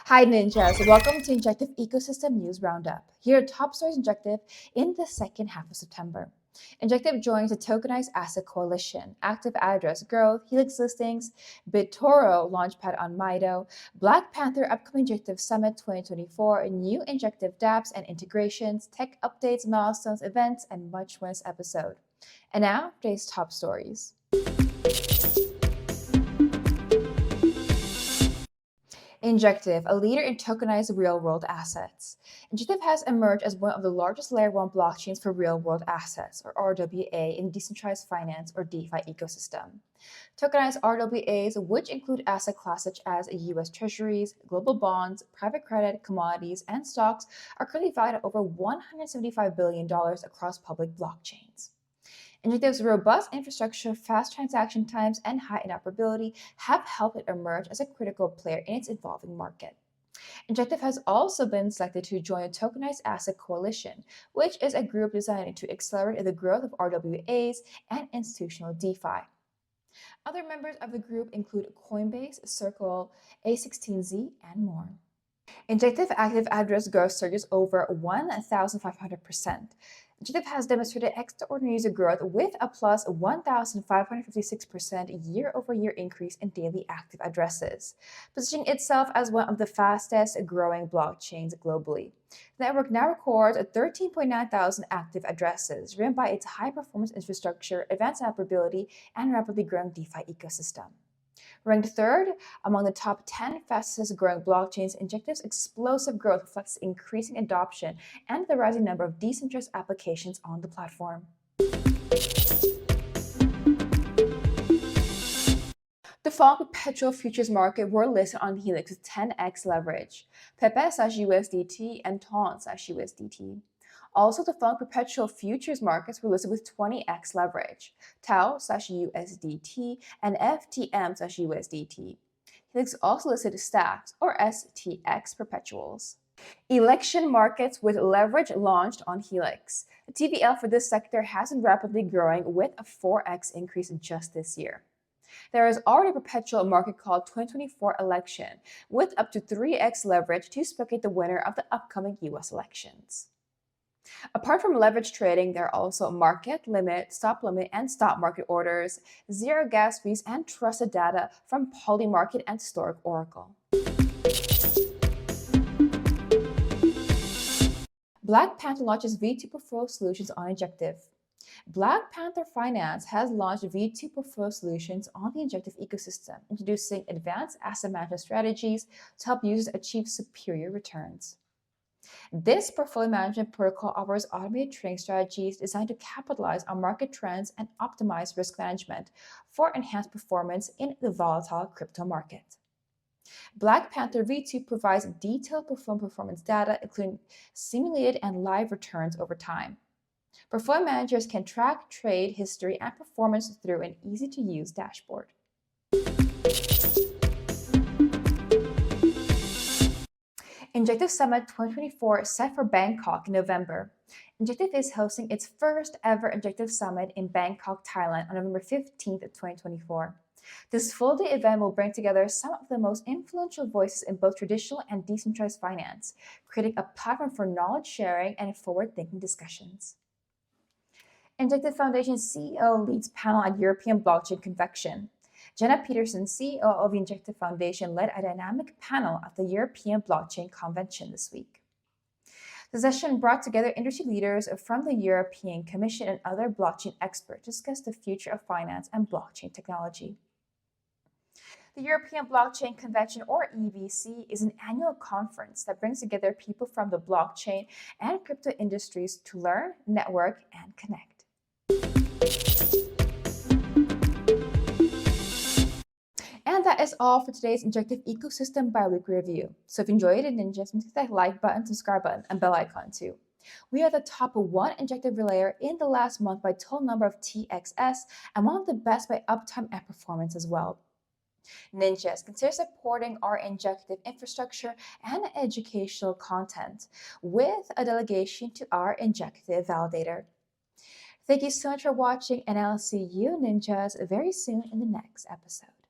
Hi Ninjas, welcome to Injective Ecosystem News Roundup. Here are top stories Injective in the second half of September. Injective joins the Tokenized Asset Coalition, active address growth, Helix listings, Bitoro Launchpad on Mito, Black Panther upcoming Injective Summit 2024, new Injective dApps and integrations, tech updates, milestones, events, and much more in this episode. And now, today's top stories. Injective, a leader in tokenized real-world assets. Injective has emerged as one of the largest Layer 1 blockchains for real-world assets, or RWA, in decentralized finance or DeFi ecosystem. Tokenized RWAs, which include asset classes such as US Treasuries, global bonds, private credit, commodities, and stocks, are currently valued at over $175 billion across public blockchains. Injective's robust infrastructure, fast transaction times, and high interoperability have helped it emerge as a critical player in its evolving market. Injective has also been selected to join the Tokenized Asset Coalition, which is a group designed to accelerate the growth of RWAs and institutional DeFi. Other members of the group include Coinbase, Circle, A16Z, and more. Injective active address growth surges over 1,500%. Injective has demonstrated extraordinary user growth with a plus 1,556% year-over-year increase in daily active addresses, positioning itself as one of the fastest growing blockchains globally. The network now records 13.9 thousand active addresses, driven by its high-performance infrastructure, advanced interoperability, and rapidly growing DeFi ecosystem. Ranked third among the top 10 fastest growing blockchains, Injective's explosive growth reflects increasing adoption and the rising number of decentralized applications on the platform. The following perpetual futures market were listed on Helix with 10x leverage: Pepe/USDT and Ton/USDT. Also, the following perpetual futures markets were listed with 20x leverage: Tau/USDT and FTM/USDT. Helix also listed stacks or STX perpetuals. Election markets with leverage launched on Helix. The TVL for this sector has been rapidly growing with a 4x increase just this year. There is already a perpetual market called 2024 election with up to 3x leverage to speculate the winner of the upcoming US elections. Apart from leverage trading, there are also market limit, stop limit, and stop market orders, zero gas fees, and trusted data from Polymarket and Stork Oracle. Black Panther launches V2 portfolio solutions on Injective. Black Panther Finance has launched V2 portfolio solutions on the Injective ecosystem, introducing advanced asset management strategies to help users achieve superior returns. This portfolio management protocol offers automated trading strategies designed to capitalize on market trends and optimize risk management for enhanced performance in the volatile crypto market. Black Panther V2 provides detailed performance data, including simulated and live returns over time. Portfolio managers can track trade history and performance through an easy-to-use dashboard. Injective Summit 2024 set for Bangkok in November. Injective is hosting its first ever Injective Summit in Bangkok, Thailand on November 15th, 2024. This full-day event will bring together some of the most influential voices in both traditional and decentralized finance, creating a platform for knowledge sharing and forward-thinking discussions. Injective Foundation CEO leads panel at European Blockchain Convention. Jenna Peterson, CEO of the Injective Foundation, led a dynamic panel at the European Blockchain Convention this week. The session brought together industry leaders from the European Commission and other blockchain experts to discuss the future of finance and blockchain technology. The European Blockchain Convention, or EBC, is an annual conference that brings together people from the blockchain and crypto industries to learn, network, and connect. And that is all for today's Injective Ecosystem Bi-Weekly Review. So if you enjoyed it, Ninjas, hit that like button, subscribe button, and bell icon too. We are the top one Injective relayer in the last month by total number of TXS and one of the best by uptime and performance as well. Ninjas, consider supporting our Injective infrastructure and educational content with a delegation to our Injective validator. Thank you so much for watching, and I'll see you ninjas very soon in the next episode.